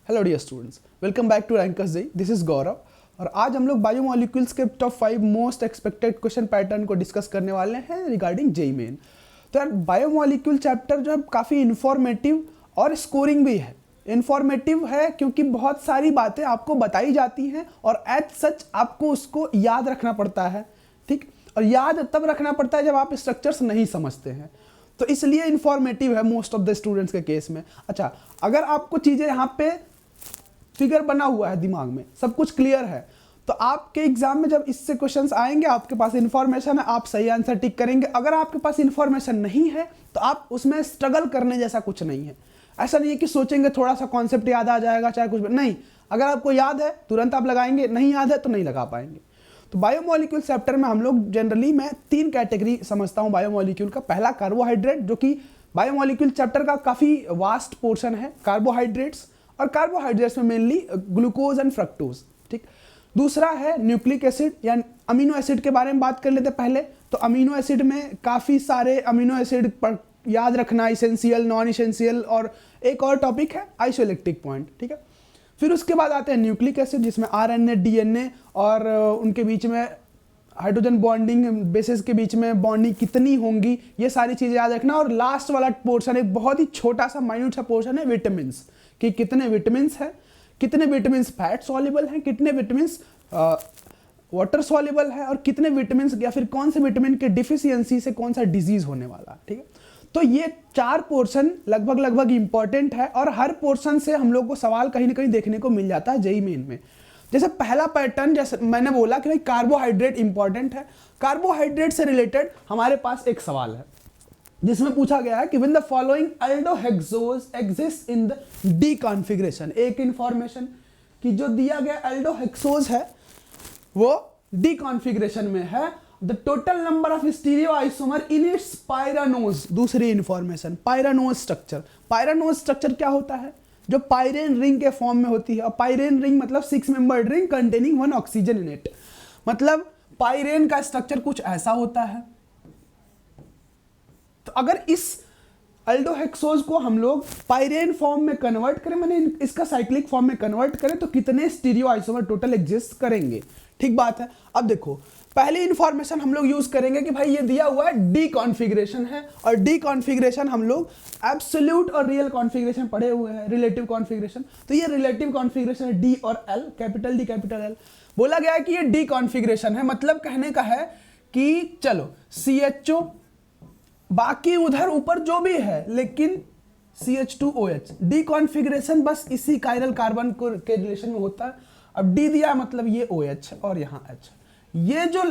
Hello dear students, welcome back to Rankers day. This is Gaurav और आज हम लोग बायोमोलिक्यूल्स के top 5 most expected question pattern को डिस्कस करने वाले हैं रिगार्डिंग जेईई मेन। तो यार बायोमोलिक्यूल चैप्टर जो है काफ़ी इन्फॉर्मेटिव और स्कोरिंग भी है। इन्फॉर्मेटिव है क्योंकि बहुत सारी बातें आपको बताई जाती हैं और एज सच आपको उसको याद रखना पड़ता है, ठीक। और याद तब रखना पड़ता है जब आप स्ट्रक्चर्स नहीं समझते हैं, तो इसलिए इन्फॉर्मेटिव है मोस्ट ऑफ द स्टूडेंट्स के केस में। अच्छा, अगर आपको चीज़ें यहाँ पे फिगर बना हुआ है, दिमाग में सब कुछ क्लियर है, तो आपके एग्जाम में जब इससे क्वेश्चंस आएंगे, आपके पास इन्फॉर्मेशन है, आप सही आंसर टिक करेंगे। अगर आपके पास इन्फॉर्मेशन नहीं है तो आप उसमें स्ट्रगल करने जैसा कुछ नहीं है। ऐसा नहीं है कि सोचेंगे थोड़ा सा कॉन्सेप्ट याद आ जाएगा चाहे कुछ भी नहीं। अगर आपको याद है तुरंत आप लगाएंगे, नहीं याद है तो नहीं लगा पाएंगे। तो बायोमोलिक्यूल चैप्टर में हम लोग जनरली मैं 3 कैटेगरी समझता हूँ बायोमोलिक्यूल का। पहला कार्बोहाइड्रेट, जो कि बायोमोलिक्यूल चैप्टर का काफ़ी वास्ट पोर्शन है, कार्बोहाइड्रेट्स। और कार्बोहाइड्रेट्स में मेनली ग्लूकोज एंड फ्रक्टोज, ठीक। दूसरा है न्यूक्लिक एसिड या अमीनो एसिड के बारे में बात कर लेते पहले। तो अमीनो एसिड में काफ़ी सारे अमीनो एसिड पर याद रखना, इसेंशियल, नॉन इसेंशियल, और एक और टॉपिक है आइसोइलेक्ट्रिक पॉइंट, ठीक है। फिर उसके बाद आते हैं न्यूक्लिक एसिड, जिसमें आरएनए, डीएनए और उनके बीच में हाइड्रोजन बॉन्डिंग, बेसिस के बीच में बॉन्डिंग कितनी होंगी, ये सारी चीज़ें याद रखना। और लास्ट वाला पोर्शन एक बहुत ही छोटा सा माइन्यूट सा पोर्शन है विटामिन्स, कि कितने विटामिन्स हैं, कितने विटामिन्स फैट सॉल्युबल हैं, कितने विटामिन्स वाटर सॉल्युबल है, और कितने विटामिन्स या फिर कौन से विटामिन के डिफिशियंसी से कौन सा डिजीज होने वाला है, ठीक है। तो ये 4 पोर्शन लगभग इंपॉर्टेंट है और हर पोर्शन से हम लोग को सवाल कहीं ना कहीं देखने को मिल जाता है जेईई मेन में। जैसे पहला पैटर्न, जैसे मैंने बोला कि भाई कार्बोहाइड्रेट इंपॉर्टेंट है। कार्बोहाइड्रेट से रिलेटेड हमारे पास एक सवाल है जिसमें पूछा गया है कि when the following aldohexose exist in the D configuration. एक इंफॉर्मेशन कि जो दिया गया एल्डोहेक्सोज है वो डी कॉन्फ़िगरेशन में है। The total number of stereoisomer in its pyranose. दूसरी information, pyranose structure. Pyranose structure क्या होता है? जो पायरेन रिंग के फॉर्म में होती है। और पायरेन रिंग मतलब 6 membered ring containing 1 oxygen in it. मतलब पायरेन का स्ट्रक्चर कुछ ऐसा होता है। तो अगर इस एल्डोहेक्सोज को हम लोग पायरेन फॉर्म में कन्वर्ट करें, मैंने इसका साइक्लिक फॉर्म में कन्वर्ट करें, तो कितने स्टीरियोआइसोमर टोटल एग्जिस्ट करेंगे, ठीक बात है। अब देखो, पहली इंफॉर्मेशन हम लोग यूज करेंगे कि भाई ये दिया हुआ है डी कॉन्फ़िगरेशन है, और डी कॉन्फ़िगरेशन हम लोग एब्सोल्यूट और रियल कॉन्फ़िगरेशन पढ़े हुए हैं, रिलेटिव कॉन्फ़िगरेशन। तो ये रिलेटिव कॉन्फ़िगरेशन है डी और L, capital D capital L. बोला गया है कि ये डी कॉन्फ़िगरेशन है, मतलब कहने का है कि चलो CHO, बाकी उधर ऊपर जो भी है, लेकिन CH2OH डी कॉन्फ़िगरेशन बस इसी कायरल कार्बन के रिलेशन में होता है। अब डी दिया मतलब ये OH और यहाँ H। ये जो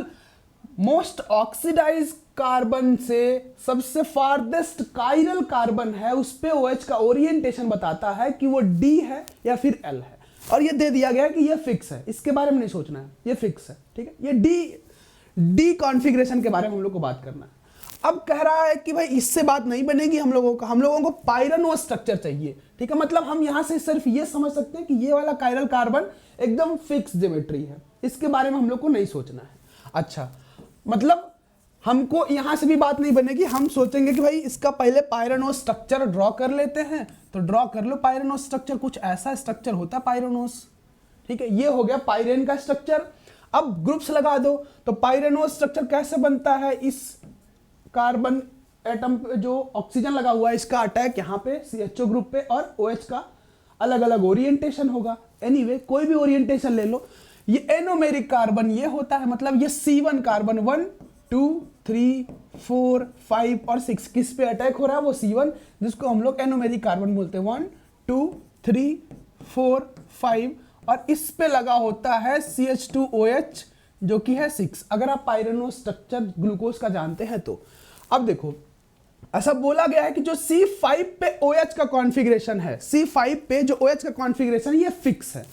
मोस्ट ऑक्सीडाइज कार्बन से सबसे फारदेस्ट कायरल कार्बन है, उस पे OH का ओरिएंटेशन बताता है कि वो D है या फिर L है। और ये दे दिया गया कि ये फिक्स है, इसके बारे में नहीं सोचना है, ये फिक्स है, ठीक है। ये डी कॉन्फ़िगरेशन के बारे में हम लोग को बात करना है। अब कह रहा है कि भाई इससे बात नहीं बनेगी हम लोगों को पायरानोज स्ट्रक्चर चाहिए, ठीक है। मतलब हम यहां से सिर्फ ये समझ सकते हैं कि ये वाला कायरल कार्बन एकदम फिक्स ज्योमेट्री है, इसके बारे में हम लोग को नहीं सोचना है। अच्छा, मतलब हमको यहां से भी बात नहीं बनेगी, हम सोचेंगे कि भाई इसका पहले पायरानोज स्ट्रक्चर ड्रॉ कर लेते हैं। तो ड्रॉ कर लो पायरानोज स्ट्रक्चर, कुछ ऐसा स्ट्रक्चर होता है पायरानोज, ठीक है। ये हो गया पायरेन का स्ट्रक्चर। अब ग्रुप्स लगा दो, तो पायरानोज स्ट्रक्चर कैसे बनता है? इस कार्बन एटम पे जो ऑक्सीजन लगा हुआ है, इसका अटैक यहाँ पे CHO ग्रुप पे, और OH का अलग अलग ओरिएंटेशन होगा। एनीवे, कोई भी ओरिएंटेशन ले लो। ये एनोमेरिक कार्बन ये होता है, मतलब ये C1 कार्बन 1 2 3 4 5 और 6 किस पे अटैक हो रहा है? वो C1, जिसको हम लोग एनोमेरिक कार्बन बोलते हैं। 1 2 3 4 5, और इस पे लगा होता है CH2OH जो कि है 6। अगर आप पायरानोज स्ट्रक्चर ग्लूकोज का जानते हैं तो। अब देखो, ऐसा बोला गया है कि जो C5 पे OH का कॉन्फ़िगरेशन है, C5 पे जो OH का कॉन्फ़िगरेशन ये फिक्स है,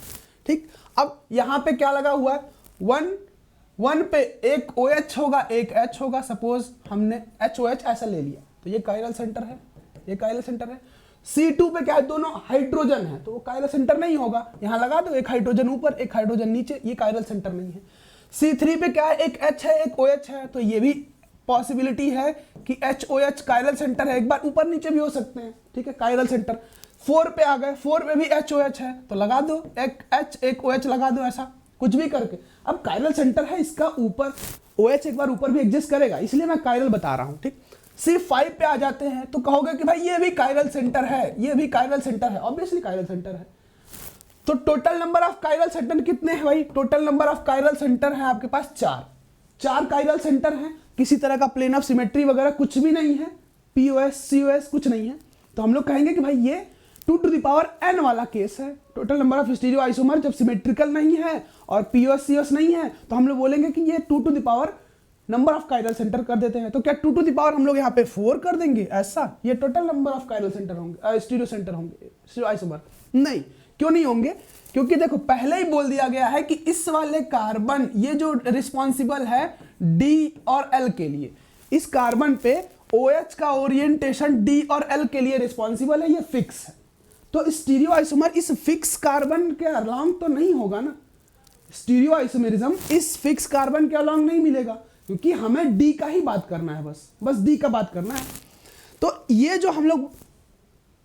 ठीक। अब यहां पे क्या लगा हुआ है? 1 पे एक OH होगा, एक H होगा। सपोज हमने HOH ऐसा ले लिया, तो ये कायरल सेंटर है, ये कायरल सेंटर है। C2 पे क्या है? दोनों हाइड्रोजन है, तो वो कायरल सेंटर नहीं होगा। यहां लगा दो, एक हाइड्रोजन ऊपर, एक हाइड्रोजन नीचे, ये कायरल सेंटर नहीं है। C3 पे क्या है? एक H है, एक OH है, तो ये भी पॉसिबिलिटी है कि HOH कायरल सेंटर है। एक बार ऊपर नीचे भी हो सकते हैं, ठीक है, कायरल सेंटर। 4 पे आ गए, 4 पे भी HOH है तो लगा दो, एक H एक OH लगा दो, ऐसा कुछ भी करके। अब कायरल सेंटर है, इसका ऊपर OH एक बार ऊपर भी एग्जिस्ट करेगा, इसलिए मैं कायरल बता रहा हूं, ठीक। सिर्फ 5 पे आ जाते हैं तो कहोगे कि भाई ये भी कायरल सेंटर है, ये भी कायरल सेंटर है, ऑब्वियसली कायरल सेंटर है। तो total number of chiral centre कितने हैं भाई? Total number of chiral centre है आपके पास 4 कायरल सेंटर हैं। किसी तरह का प्लेन ऑफ सिमेट्री वगैरह कुछ भी नहीं है, POS COS कुछ नहीं है, तो हम लोग कहेंगे कि भाई ये 2 to the power n वाला केस है। Total number of stereo isomer जब सिमेट्रिकल नहीं है और POS COS नहीं है तो हम लोग बोलेंगे कि ये 2 to the power number of chiral centre कर देते हैं। तो क्या 2 to the power हम लोग यहाँ पे 4 कर देंगे ऐसा? ये total number of chiral centre होंगे, स्टीरियो सेंटर होंगे, स्टीरियो आइसोमर नहीं। क्यों नहीं होंगे? क्योंकि देखो पहले ही बोल दिया गया है कि इस वाले कार्बन, ये जो रिस्पॉन्सिबल है D और L के लिए, इस कार्बन पे OH का ओरिएंटेशन D और L के लिए रिस्पॉन्सिबल है, ये फिक्स है। तो स्टीरियो आइसोमर इस फिक्स कार्बन के अलोंग तो नहीं होगा ना, स्टीरियो आइसोमेरिज्म इस फिक्स कार्बन के अलोंग नहीं मिलेगा, क्योंकि हमें D का ही बात करना है, बस D का बात करना है। तो ये जो हम लोग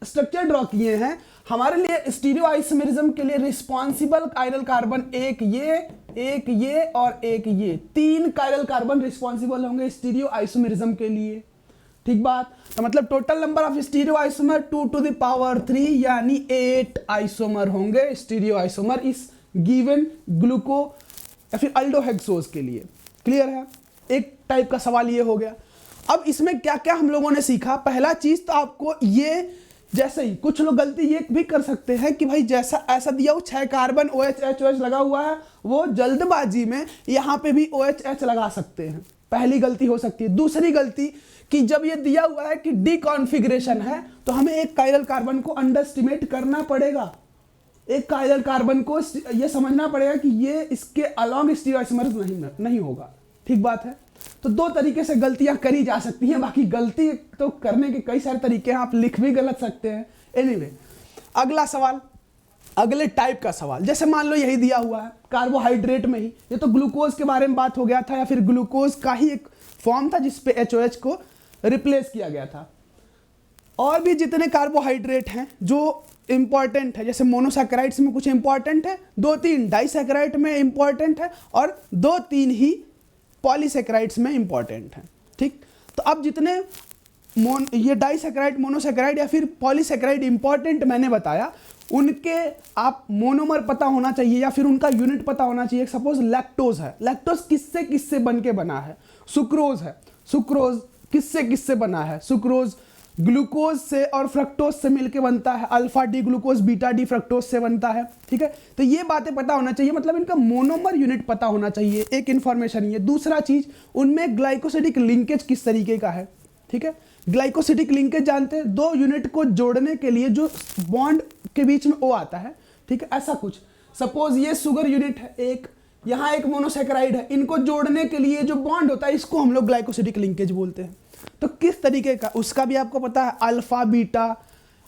स्ट्रक्चर ड्रॉ किए हैं, हमारे लिए स्टीरियो आइसोमेरिज्म के लिए रिस्पॉन्सिबल कायरल कार्बन एक ये और एक ये, 3 कायरल कार्बन रिस्पॉन्सिबल होंगे स्टीरियो आइसोमेरिज्म के लिए, ठीक बात। तो मतलब total number of stereo isomer 2 to the power 3 यानी 8 आइसोमर होंगे स्टीरियो आइसोमर इस गिवन ग्लूको या फिर अल्डोहेक्सोज के लिए। क्लियर है? एक टाइप का सवाल ये हो गया। अब इसमें क्या क्या हम लोगों ने सीखा? पहला चीज तो आपको ये, जैसे ही कुछ लोग गलती ये भी कर सकते हैं कि भाई जैसा ऐसा दिया हो 6 कार्बन OH HOH लगा हुआ है, वो जल्दबाजी में यहाँ पे भी OH H लगा सकते हैं, पहली गलती हो सकती है। दूसरी गलती कि जब ये दिया हुआ है कि डी कॉन्फ़िगरेशन है तो हमें एक कायरल कार्बन को अंडरस्टिमेट करना पड़ेगा, एक कायरल कार्बन को ये समझना पड़ेगा कि ये इसके अलोंग स्टीरियो आइसोमर नहीं होगा, ठीक बात है। तो 2 तरीके से गलतियां करी जा सकती हैं, बाकी गलती तो करने के कई सारे तरीके हैं, आप लिख भी गलत सकते हैं। एनीवे, अगला सवाल, अगले टाइप का सवाल, जैसे मान लो यही दिया हुआ है कार्बोहाइड्रेट में ही, ये तो ग्लूकोज के बारे में बात हो गया था, या फिर ग्लूकोज का ही एक फॉर्म था जिसपे HOH को रिप्लेस किया गया था। और भी जितने कार्बोहाइड्रेट हैं जो इंपॉर्टेंट है, जैसे मोनोसैकेराइड्स में कुछ इंपॉर्टेंट है, 2-3 डाइसैकेराइड में इंपॉर्टेंट है, और 2-3 ही पॉलीसैकेराइड्स में इंपॉर्टेंट है, ठीक। तो अब जितने ये डाइसैकेराइड, मोनोसैकेराइड या फिर पॉलीसैकेराइड इंपॉर्टेंट मैंने बताया, उनके आप मोनोमर पता होना चाहिए या फिर उनका यूनिट पता होना चाहिए। सपोज लैक्टोज है, लैक्टोज किससे किससे बन के बना है? सुक्रोज है, सुक्रोज किससे किससे बना है? सुक्रोज ग्लूकोज से और फ्रक्टोज से मिलके बनता है, alpha D glucose beta D fructose से बनता है, ठीक है। तो ये बातें पता होना चाहिए, मतलब इनका मोनोमर यूनिट पता होना चाहिए, एक इंफॉर्मेशन ये। दूसरा चीज, उनमें ग्लाइकोसिडिक लिंकेज किस तरीके का है, ठीक है। ग्लाइकोसिडिक लिंकेज जानते हैं, 2 यूनिट को जोड़ने के लिए जो बॉन्ड के बीच में O आता है, ठीक है, ऐसा कुछ। सपोज ये शुगर यूनिट है एक, यहाँ एक मोनोसैकेराइड है, इनको जोड़ने के लिए जो बॉन्ड होता है इसको हम लोग ग्लाइकोसिडिक लिंकेज बोलते हैं। तो किस तरीके का, उसका भी आपको पता है, alpha beta,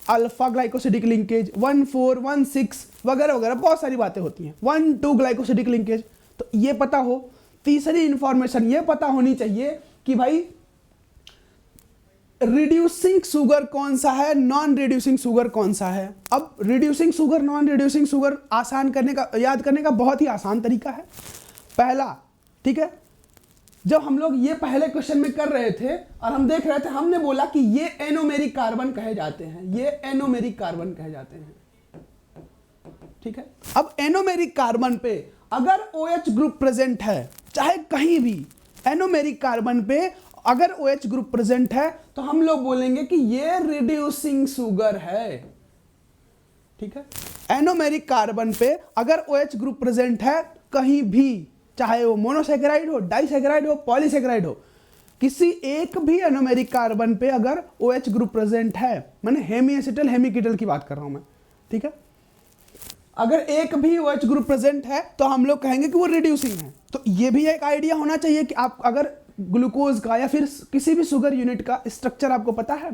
alpha glycosidic linkage 1,4 1,6 वगैरह वगैरह, बहुत सारी बातें होती हैं, 1,2 ग्लाइकोसिडिक लिंकेज, तो ये पता हो। तीसरी इंफॉर्मेशन ये पता होनी चाहिए कि भाई रिड्यूसिंग शुगर कौन सा है, नॉन रिड्यूसिंग शुगर कौन सा है। अब reducing sugar, non reducing sugar आसान करने का, याद करने का बहुत ही आसान तरीका है। पहला, ठीक है, जब हम लोग ये पहले क्वेश्चन में कर रहे थे और हम देख रहे थे, हमने बोला कि ये एनोमेरिक कार्बन कहे जाते हैं, ये एनोमेरिक कार्बन कहे जाते हैं, ठीक है। अब एनोमेरिक कार्बन पे अगर OH ग्रुप प्रेजेंट है, चाहे कहीं भी एनोमेरिक कार्बन पे अगर OH ग्रुप प्रेजेंट है, तो हम लोग बोलेंगे कि ये रिड्यूसिंग शुगर है, ठीक है। एनोमेरिक कार्बन पे अगर OH ग्रुप प्रेजेंट है कहीं भी, चाहे वो मोनोसैकेराइड हो, डाइसैकेराइड हो, पॉलीसैकेराइड हो, किसी एक भी एनोमेरिक कार्बन पे अगर OH ग्रुप प्रेजेंट है, मैंने हेमी एसिटल हेमी कीटल की बात कर रहा हूं मैं, ठीक है, अगर एक भी OH ग्रुप प्रेजेंट है तो हम लोग कहेंगे कि वो रिड्यूसिंग है। तो ये भी एक आइडिया होना चाहिए कि आप अगर ग्लूकोज का या फिर किसी भी शुगर यूनिट का स्ट्रक्चर आपको पता है,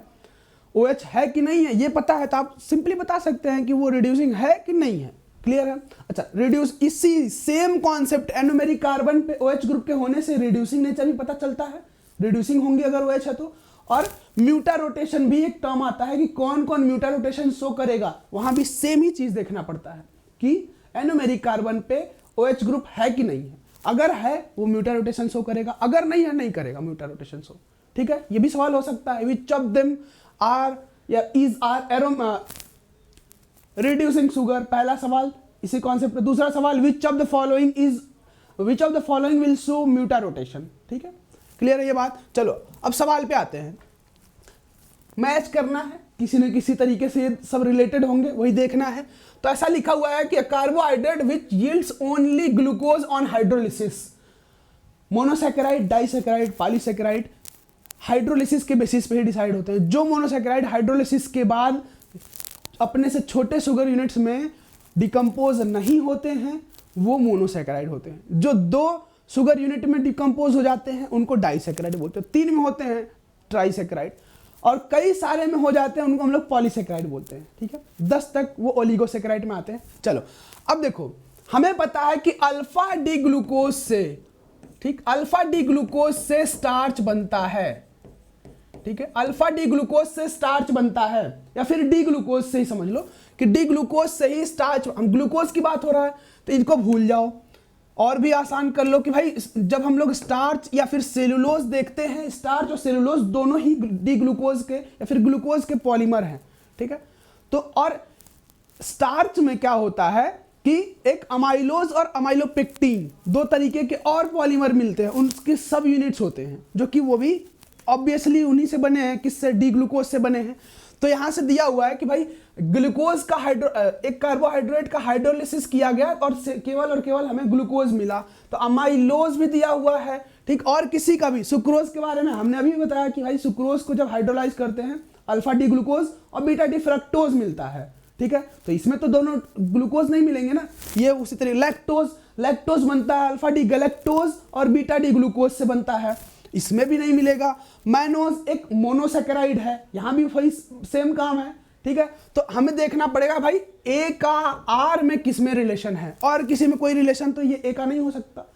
OH है कि नहीं है ये पता है, तो आप सिंपली बता सकते हैं कि वो रिड्यूसिंग है कि नहीं है। क्लियर है? अच्छा, रिड्यूस, इसी सेम कॉन्सेप्ट एनोमेरिक कार्बन पे OH ग्रुप के होने से रिड्यूसिंग नेचर भी पता चलता है, रिड्यूसिंग होंगे अगर OH है तो। और म्यूटा रोटेशन भी एक टर्म आता है कि कौन कौन म्यूटा रोटेशन शो करेगा, वहां भी सेम ही चीज देखना पड़ता है कि एनोमेरिक कार्बन पे OH ग्रुप है कि नहीं है। अगर है वो म्यूटा रोटेशन शो करेगा, अगर नहीं है नहीं करेगा म्यूटा रोटेशन शो। ठीक है, ये भी सवाल हो सकता है, विच ऑफ देम आर या is are aroma reducing sugar, पहला सवाल इसी कॉन्सेप्ट। दूसरा सवाल which of the following will show mutarotation. ठीक है, क्लियर है ये बात। चलो अब सवाल पे आते हैं, मैच करना है, किसी न किसी तरीके से ये सब रिलेटेड होंगे, वही देखना है। तो ऐसा लिखा हुआ है कि carbohydrate which yields only glucose on hydrolysis, monosaccharide, disaccharide, polysaccharide hydrolysis के बेसिस पे ही डिसाइड होते हैं। जो मोनोसैकेराइड हाइड्रोलिसिस के बाद अपने से छोटे शुगर यूनिट्स में डिकम्पोज नहीं होते हैं वो मोनोसैकेराइड होते हैं। जो 2 शुगर यूनिट में डिकम्पोज हो जाते हैं उनको डाइसैकेराइड बोलते हैं। 3 में होते हैं ट्राइसैकेराइड, और कई सारे में हो जाते हैं उनको हम लोग पॉलीसैकेराइड बोलते हैं। ठीक है, 10 तक वो ओलिगोसैकेराइड में आते हैं। चलो अब देखो, हमें पता है कि अल्फा डी ग्लूकोज से, ठीक, अल्फा डी ग्लूकोज से स्टार्च बनता है। ठीक है, अल्फा डी ग्लूकोज से स्टार्च बनता है, या फिर डी ग्लूकोज से ही समझ लो कि डी ग्लूकोज से ही स्टार्च, हम ग्लूकोज की बात हो रहा है तो इनको भूल जाओ, और भी आसान कर लो कि भाई जब हम लोग स्टार्च या फिर सेलुलोज देखते हैं, स्टार्च और सेलुलोज दोनों ही डी ग्लूकोज के या फिर ग्लूकोज के पॉलीमर हैं। ठीक है, तो और स्टार्च में क्या होता है कि एक अमाइलोज और अमाइलोपेक्टिन 2 तरीके के और पॉलीमर मिलते हैं, उनके सब यूनिट्स होते हैं, जो कि वो भी ऑब्वियसली उन्हीं से बने हैं, किससे, डी ग्लूकोज से बने हैं। तो यहां से दिया हुआ है कि भाई ग्लूकोज का एक कार्बोहाइड्रेट का हाइड्रोलिसिस किया गया और केवल हमें ग्लूकोज मिला, तो अमाइलोज भी दिया हुआ है। ठीक, और किसी का भी, सुक्रोज के बारे में हमने अभी बताया कि भाई सुक्रोज को जब हाइड्रोलाइज करते हैं अल्फा डी ग्लूकोज और बीटा डी फ्रक्टोज मिलता है। ठीक है, तो इसमें तो दोनों ग्लूकोज नहीं मिलेंगे ना, ये उसी तरह लैक्टोज बनता है, अल्फा डी गैलेक्टोज और बीटा डी ग्लूकोज से बनता है, इसमें भी नहीं मिलेगा। मैनोज एक मोनोसैकेराइड है, यहां भी वही सेम काम है। ठीक है, तो हमें देखना पड़ेगा भाई ए का आर में किस में रिलेशन है, और किसी में कोई रिलेशन तो ये ए का नहीं हो सकता।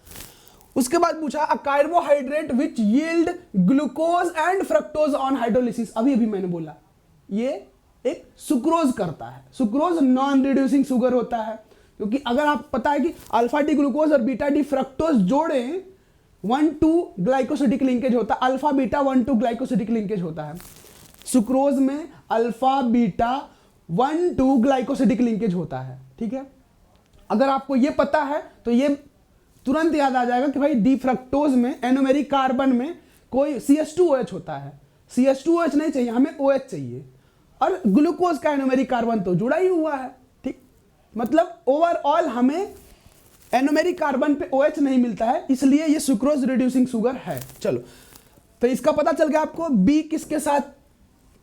उसके बाद पूछा a carbohydrate which yield glucose and fructose on hydrolysis, अभी मैंने बोला ये एक सुक्रोज करता है। सुक्रोज नॉन रिड्यूसिंग शुगर होता है, क्योंकि अगर आप पता है कि अल्फा डी ग्लूकोज और बीटा डी फ्रक्टोज जोड़ें 1-2 ग्लाइकोसिडिक लिंकेज होता है, अल्फा बीटा 1-2 ग्लाइकोसिडिक लिंकेज होता है। सुक्रोज में अल्फा बीटा 1-2 ग्लाइकोसिडिक लिंकेज होता है। ठीक है, अगर आपको ये पता है तो ये तुरंत याद आ जाएगा कि भाई डी फ्रक्टोज में एनोमेरिक कार्बन में कोई CH2OH होता है। CH2OH नहीं चाहिए, हमें OH चाहिए, और ग्लूकोज का एनोमेरिक कार्बन तो जुड़ा ही हुआ है। ठीक, मतलब ओवरऑल हमें एनोमेरिक कार्बन पे OH नहीं मिलता है, इसलिए ये सुक्रोज रिड्यूसिंग शुगर है। चलो, तो इसका पता चल गया आपको, B किसके साथ,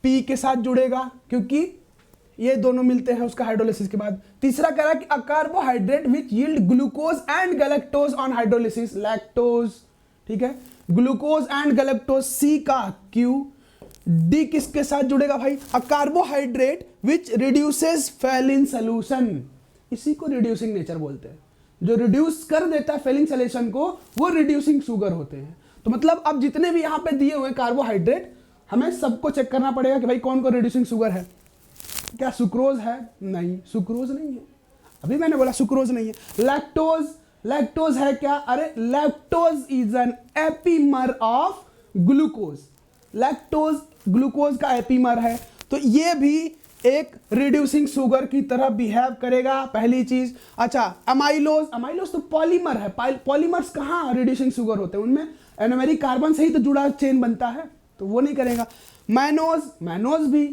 P के साथ जुड़ेगा, क्योंकि ये दोनों मिलते हैं उसका हाइड्रोलिसिस के बाद। तीसरा कह रहा है कि a carbohydrate which yield glucose and galactose on hydrolysis, lactose. ठीक है, ग्लूकोज एंड गैलेक्टोज, C का Q। D किसके साथ जुड़ेगा भाई, a carbohydrate which reduces fail in solution, इसी को रिड्यूसिंग नेचर बोलते हैं। जो रिड्यूस कर देता है फेलिंग सॉल्यूशन को वो रिड्यूसिंग शुगर होते हैं। तो मतलब अब जितने भी यहाँ पे दिए हुए कार्बोहाइड्रेट, हमें सबको चेक करना पड़ेगा कि भाई कौन कौन रिड्यूसिंग शुगर है। क्या सुक्रोज है, नहीं सुक्रोज नहीं है, अभी मैंने बोला सुक्रोज नहीं है। लैक्टोज है क्या, अरे lactose is an epimer of glucose, lactose glucose का एपीमर है, तो ये भी एक रिड्यूसिंग शुगर की तरह बिहेव करेगा, पहली चीज। अच्छा, अमाइलोज तो पॉलीमर है, पॉलीमर्स कहाँ रिड्यूसिंग शुगर होते हैं, उनमें एनोमेरिक कार्बन से ही तो जुड़ा चेन बनता है, तो वो नहीं करेगा। मैनोज भी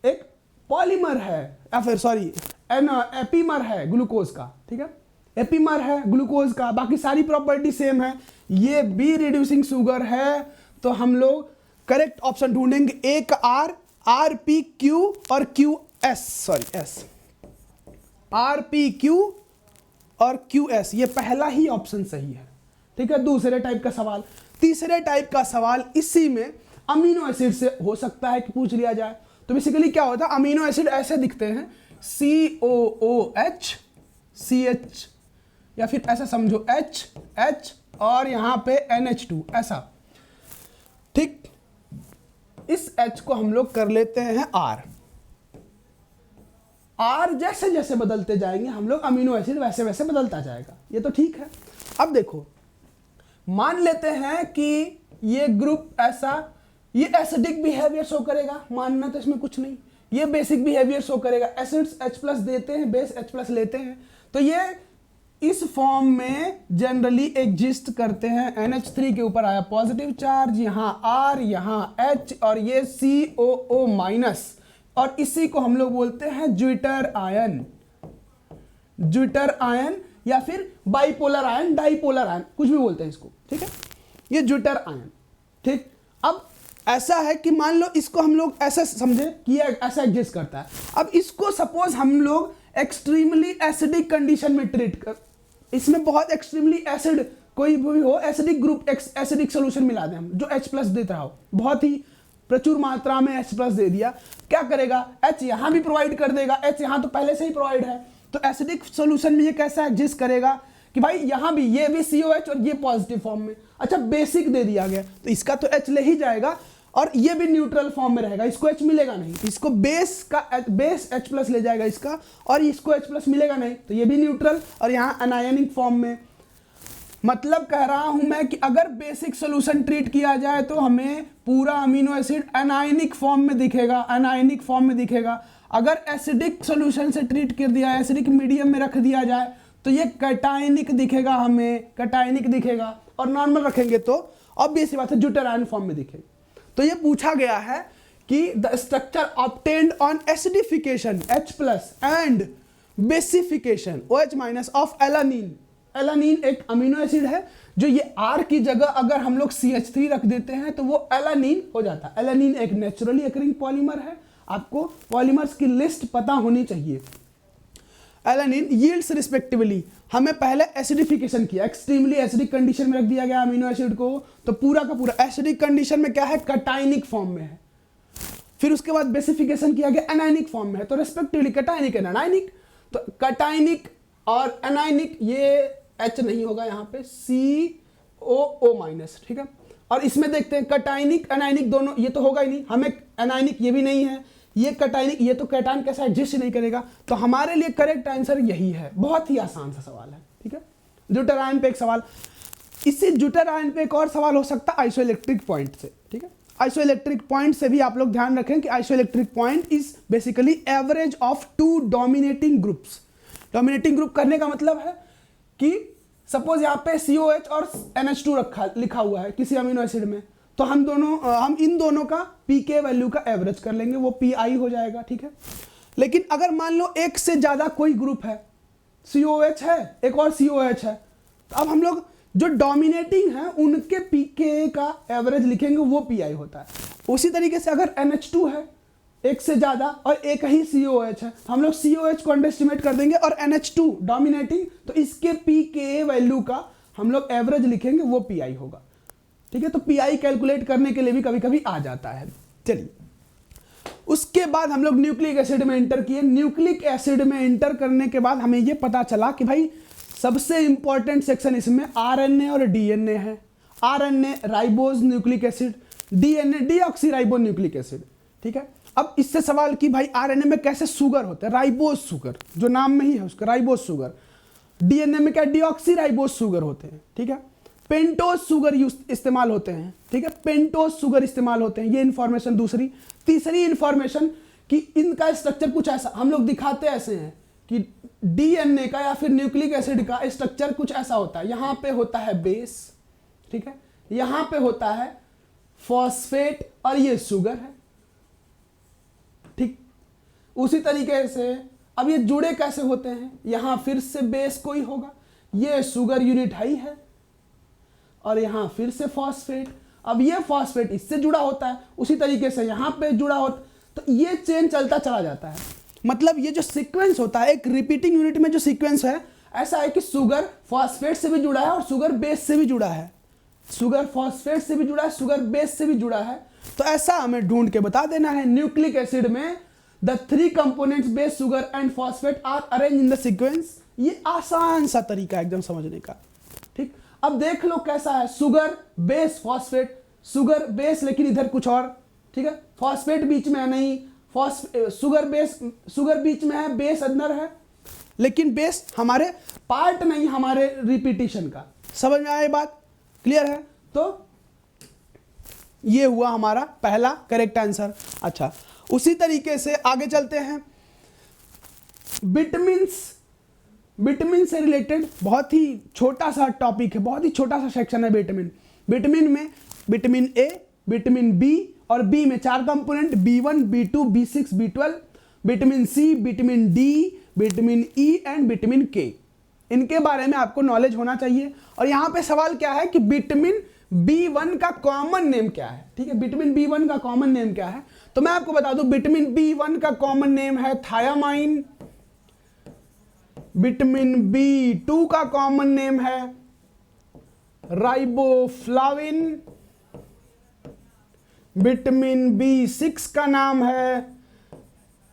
एक पॉलीमर है, या फिर सॉरी एपीमर है ग्लूकोज का। ठीक है, एपीमर है ग्लूकोज का, बाकी सारी प्रॉपर्टी सेम है, ये भी रिड्यूसिंग शुगर है। तो हम लोग करेक्ट ऑप्शन ढूंढेंगे, ए का RPQ और QS, सॉरी S, RPQ और QS, ये पहला ही ऑप्शन सही है। ठीक है, दूसरे टाइप का सवाल, तीसरे टाइप का सवाल इसी में अमीनो एसिड से हो सकता है कि पूछ लिया जाए। तो बेसिकली क्या होता है, अमीनो एसिड ऐसे दिखते हैं, COOH CH, या फिर ऐसा समझो H और यहां पे NH2 ऐसा। ठीक, और इस H को हम लोग कर लेते हैं R। R जैसे जैसे बदलते जाएंगे हम लोग अमीनो एसिड वैसे वैसे बदलता जाएगा, ये तो ठीक है। अब देखो, मान लेते हैं कि ये ग्रुप ऐसा, ये एसिडिक बिहेवियर शो करेगा, मानना तो इसमें कुछ नहीं, ये बेसिक बिहेवियर शो करेगा, एसिड्स H+ देते हैं, बेस H+ लेते हैं, तो ये इस फॉर्म में जनरली एग्जिस्ट करते हैं। NH3 के ऊपर आया पॉजिटिव चार्ज, यहाँ R, यहाँ H और ये COO-, और इसी को हम लोग बोलते हैं ज्विटर आयन, ज्विटर आयन या फिर बाइपोलर आयन, डाइपोलर आयन, कुछ भी बोलते हैं इसको, ठीक है, ये ज्विटर आयन। ठीक, अब ऐसा है कि मान लो इसको हम लोग ऐसा समझे कि ये ऐसा एग्जिस्ट करता है। अब इसको सपोज हम लोग एक्सट्रीमली एसिडिक कंडीशन में ट्रीट कर, इसमें बहुत एक्सट्रीमली एसिड कोई भी हो, एसिडिक ग्रुप, एसिडिक सोल्यूशन मिला दें हम, जो H+ देता हो, बहुत ही प्रचुर मात्रा में H+ दे दिया, क्या करेगा, H यहाँ भी प्रोवाइड कर देगा, H यहाँ तो पहले से ही प्रोवाइड है, तो एसिडिक सोल्यूशन में ये कैसा एग्जिस्ट करेगा कि भाई यहाँ भी ये भी COH और ये पॉजिटिव फॉर्म में, अच्छा बेसिक दे दिया गया तो इसका तो H ले ही जाएगा, और ये भी न्यूट्रल फॉर्म में रहेगा, इसको H मिलेगा नहीं, इसको बेस का बेस H+ ले जाएगा इसका, और इसको H+ मिलेगा नहीं, तो ये भी न्यूट्रल, और यहाँ अनायनिक फॉर्म में। मतलब कह रहा हूं मैं कि अगर बेसिक सोल्यूशन ट्रीट किया जाए तो हमें पूरा अमीनो एसिड अनायनिक फॉर्म में दिखेगा, अनायनिक फॉर्म में दिखेगा। अगर एसिडिक सोल्यूशन से ट्रीट कर दिया, एसिडिक मीडियम में रख दिया जाए तो ये कैटायनिक दिखेगा, हमें कैटायनिक दिखेगा, और नॉर्मल रखेंगे तो ऑब्वियस बात है ज्विटर आयन फॉर्म में दिखेगा। तो ये पूछा गया है कि the structure obtained on acidification H+ and basification OH- of alanine. Alanine एक अमीनो एसिड है जो ये R की जगह अगर हम लोग CH3 रख देते हैं तो वो एलानिन हो जाता है। एलानिन एक नेचुरली अकरिंग पॉलीमर है, आपको पॉलीमर्स की लिस्ट पता होनी चाहिए। एलानिन यील्ड्स रिस्पेक्टिवली, हमें पहले एसिडिफिकेशन किया, एक्सट्रीमली एसिडिक कंडीशन में रख दिया गया अमीनो एसिड को, तो पूरा का पूरा एसिडिक कंडीशन में क्या है, कैटायनिक फॉर्म में है। फिर उसके बाद बेसिफिकेशन किया गया एनायनिक फॉर्म में है, तो रिस्पेक्टिवली कैटायनिक एंड एनायनिक, तो कैटायनिक और एनायनिक, ये H नहीं होगा यहाँ पे, COO-, ठीक है। और इसमें देखते हैं कैटायनिक एनायनिक दोनों, ये तो होगा ही नहीं, हमें एनायनिक ये भी नहीं है, ये कैटायनिक, ये तो कैटायन कैसा एडजस्ट नहीं करेगा, तो हमारे लिए करेक्ट आंसर यही है। बहुत ही आसान सा सवाल है, ठीक है। ज्विटर आयन पे एक सवाल, इसी ज्विटर आयन पे एक और सवाल हो सकता है आइसोइलेक्ट्रिक पॉइंट से, ठीक है। आइसोइलेक्ट्रिक पॉइंट से भी आप लोग ध्यान रखें कि isoelectric point is basically average of 2 dominating groups. Dominating group करने का मतलब है कि सपोज यहाँ पे COH और NH2 लिखा हुआ है किसी अमीनो एसिड में, तो हम इन दोनों का pK वैल्यू का एवरेज कर लेंगे, वो PI हो जाएगा, ठीक है। लेकिन अगर मान लो एक से ज्यादा कोई ग्रुप है, COH है एक और COH है, तो अब हम लोग जो डोमिनेटिंग है उनके pK का एवरेज लिखेंगे, वो PI होता है। उसी तरीके से अगर NH2 है एक से ज्यादा और एक ही COH है, हम लोग COH को अंडर एस्टिमेट कर देंगे और NH2 डोमिनेटिंग, तो इसके pK वैल्यू का हम लोग एवरेज लिखेंगे, वो PI होगा, ठीक है। तो PI कैलकुलेट करने के लिए भी कभी कभी आ जाता है। चलिए, उसके बाद हम लोग न्यूक्लिक एसिड में इंटर किए। न्यूक्लिक एसिड में इंटर करने के बाद हमें यह पता चला कि भाई सबसे इंपॉर्टेंट सेक्शन इसमें RNA और DNA है। RNA ribose nucleic acid, DNA deoxy nucleic acid, ठीक है। अब इससे सवाल कि भाई RNA में कैसे शुगर होता है, राइबोज शुगर, जो नाम में ही है उसका राइबोज शुगर। DNA में क्या डीऑक्सी राइबोज शुगर होते हैं, ठीक है। पेंटोज शुगर इस्तेमाल होते हैं, ठीक है, पेंटोज शुगर इस्तेमाल होते हैं। ये इंफॉर्मेशन दूसरी। तीसरी इंफॉर्मेशन कि इनका स्ट्रक्चर कुछ ऐसा हम लोग दिखाते ऐसे हैं कि DNA का या फिर न्यूक्लिक एसिड का स्ट्रक्चर कुछ ऐसा होता है, यहां पे होता है बेस, ठीक है, यहां पे होता है फॉस्फेट और ये शुगर है, ठीक। उसी तरीके से अब ये जुड़े कैसे होते हैं, यहां फिर से बेस कोई होगा, ये शुगर यूनिट हाई है और यहां फिर से फॉस्फेट। अब ये फॉस्फेट इससे जुड़ा होता है, उसी तरीके से यहां पे जुड़ा होता, तो ये चेन चलता चला जाता है। मतलब ये जो सीक्वेंस होता है, एक रिपीटिंग यूनिट में जो सीक्वेंस है, ऐसा है कि शुगर फॉस्फेट से भी जुड़ा है और शुगर बेस से भी जुड़ा है, शुगर फॉस्फेट से भी जुड़ा है, शुगर बेस से भी जुड़ा है। तो ऐसा हमें ढूंढ के बता देना है। न्यूक्लिक एसिड में the 3 components base, sugar and phosphate are arrange in the sequence. ये आसान सा तरीका एकदम समझने का, ठीक। अब देख लो कैसा है, sugar base phosphate, sugar base लेकिन इधर कुछ और, ठीक है। फॉस्फेट बीच में है नहीं, शुगर बीच में है, बेस अंदर है, लेकिन बेस हमारे पार्ट नहीं हमारे रिपीटिशन का। समझ में आया ये बात? क्लियर है? तो ये हुआ हमारा पहला करेक्ट आंसर। अच्छा, उसी तरीके से आगे चलते हैं। विटामिन से रिलेटेड बहुत ही छोटा सा टॉपिक है, बहुत ही छोटा सा सेक्शन है विटामिन में विटामिन ए, विटामिन बी और बी में 4 component B1, B2, B6, B12, vitamin C, vitamin D, vitamin E and vitamin K. इनके बारे में आपको नॉलेज होना चाहिए। और यहाँ पे सवाल क्या है कि विटामिन B1 का कॉमन नेम क्या है? ठीक है, विटामिन B1 का कॉमन नेम क्या है? तो मैं आपको बता दूं, विटामिन B1 का कॉमन नेम है थायामाइन, विटामिन B2 का कॉमन नेम है राइबोफ्लाविन, विटामिन B6 का नाम है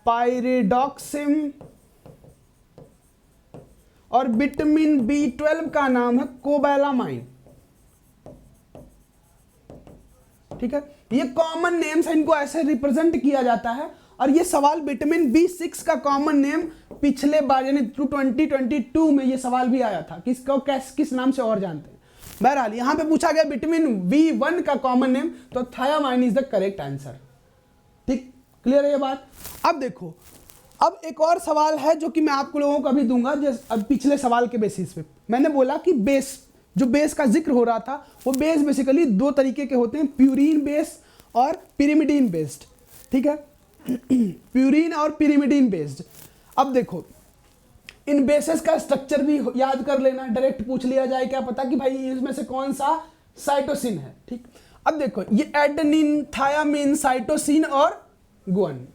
पाइरिडॉक्सिन और विटामिन B12 का नाम है कोबैलामाइन। ठीक है, ये कॉमन नेम्स है, इनको ऐसे रिप्रेजेंट किया जाता है। और ये सवाल विटामिन B6 का कॉमन नेम पिछले बार यानी 2022 में ये सवाल भी आया था, किसको किस नाम से और जानते हैं। बहरहाल यहां पे पूछा गया विटामिन B1 का कॉमन नेम, तो thiamine is the correct answer. ठीक, क्लियर है ये बात? अब देखो, अब एक और सवाल है जो कि मैं आपको लोगों को अभी दूंगा। अब पिछले सवाल के बेसिस पे मैंने बोला कि बेस, जो बेस का जिक्र हो रहा था, वो बेस बेसिकली 2 तरीके के होते हैं, प्यूरीन बेस और पिरिमिडीन बेस्ड। ठीक है, प्यूरीन और पिरिमिडीन बेस्ड। अब देखो, इन बेसेस का स्ट्रक्चर भी याद कर लेना, डायरेक्ट पूछ लिया जाए क्या पता कि भाई इसमें से कौन सा साइटोसिन है। ठीक, अब देखो, ये एडेनिन, थायामीन, साइटोसिन और गुआनिन,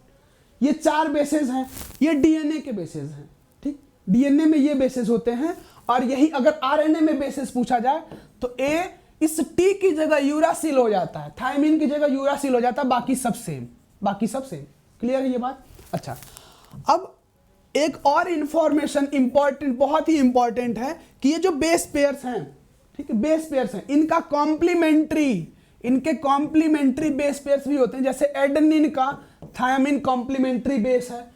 ये 4 बेसेस हैं। ये डीएनए के बेसेस हैं। ठीक, डीएनए में ये बेसेस होते हैं। और यही अगर आरएनए में बेसिस पूछा जाए तो ए इस टी की जगह यूरासिल हो जाता है, थायमिन की जगह यूरासिल हो जाता है, बाकी सब सेम। क्लियर है ये बात? अच्छा, अब एक और इंफॉर्मेशन इंपॉर्टेंट, बहुत ही इंपॉर्टेंट है कि ये जो बेस पेयर्स हैं, ठीक है, बेस पेयर्स हैं, इनके कॉम्प्लीमेंट्री बेस पेयर्स भी होते हैं। जैसे एडेनिन का थायमिन कॉम्प्लीमेंट्री बेस है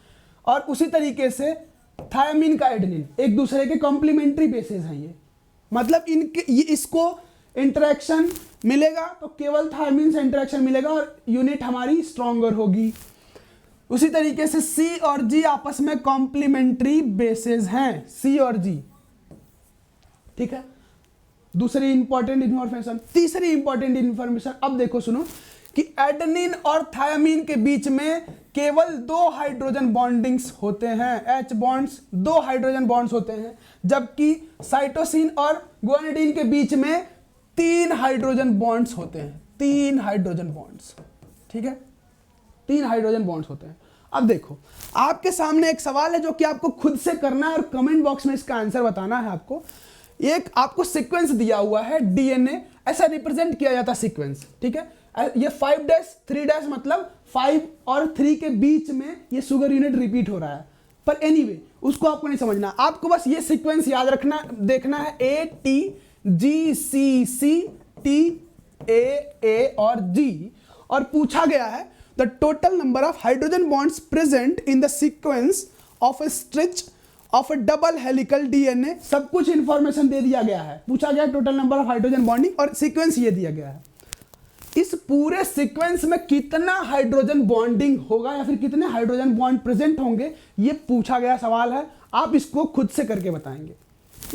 और उसी तरीके से थायमिन का एडेनिन एक दूसरे के कॉम्प्लीमेंट्री बेसेस हैं। ये मतलब ये इसको इंटरेक्शन मिलेगा तो केवल थायमिन से इंटरेक्शन मिलेगा और यूनिट हमारी स्ट्रॉन्गर होगी। उसी तरीके से सी और जी आपस में कॉम्प्लीमेंट्री बेसेस हैं, सी और जी। ठीक है, दूसरी इंपॉर्टेंट इंफॉर्मेशन। तीसरी इंपॉर्टेंट इंफॉर्मेशन, अब देखो सुनो कि एडेनिन और थायमिन के बीच में केवल 2 हाइड्रोजन बॉन्डिंग्स होते हैं, H बॉन्ड्स, 2 हाइड्रोजन बॉन्ड्स होते हैं, जबकि साइटोसिन और गुआनिडीन के बीच में 3 हाइड्रोजन बॉन्ड्स होते हैं, 3 हाइड्रोजन बॉन्ड्स। ठीक है, 3 हाइड्रोजन बॉन्ड्स होते हैं। अब देखो, आपके सामने एक सवाल है जो कि आपको खुद से करना है और कमेंट बॉक्स में इसका आंसर बताना है आपको। एक आपको सीक्वेंस दिया हुआ है, डीएनए ऐसा रिप्रेजेंट किया जाता है सीक्वेंस। ठीक है, ये 5-3 मतलब 5 और 3 के बीच में ये शुगर यूनिट रिपीट हो रहा है। पर एनीवे उसको आपको नहीं समझना, आपको बस ये सीक्वेंस याद रखना, देखना है ATGCCTA और G। और पूछा गया है the total number of hydrogen bonds present in the sequence of A stretch of A double helical DNA. सब कुछ इंफॉर्मेशन दे दिया गया है, पूछा गया total number of hydrogen bonding और सीक्वेंस ये दिया गया है। इस पूरे सीक्वेंस में कितना हाइड्रोजन बॉन्डिंग होगा या फिर कितने हाइड्रोजन बॉन्ड प्रेजेंट होंगे, ये पूछा गया सवाल है। आप इसको खुद से करके बताएंगे।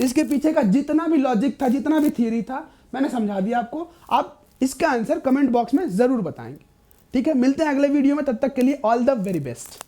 इसके पीछे का जितना भी लॉजिक था, जितना भी थियरी था, मैंने समझा दिया आपको। आप इसका आंसर कमेंट बॉक्स में जरूर बताएंगे। ठीक है, मिलते हैं अगले वीडियो में, तब तक के लिए ऑल द वेरी बेस्ट।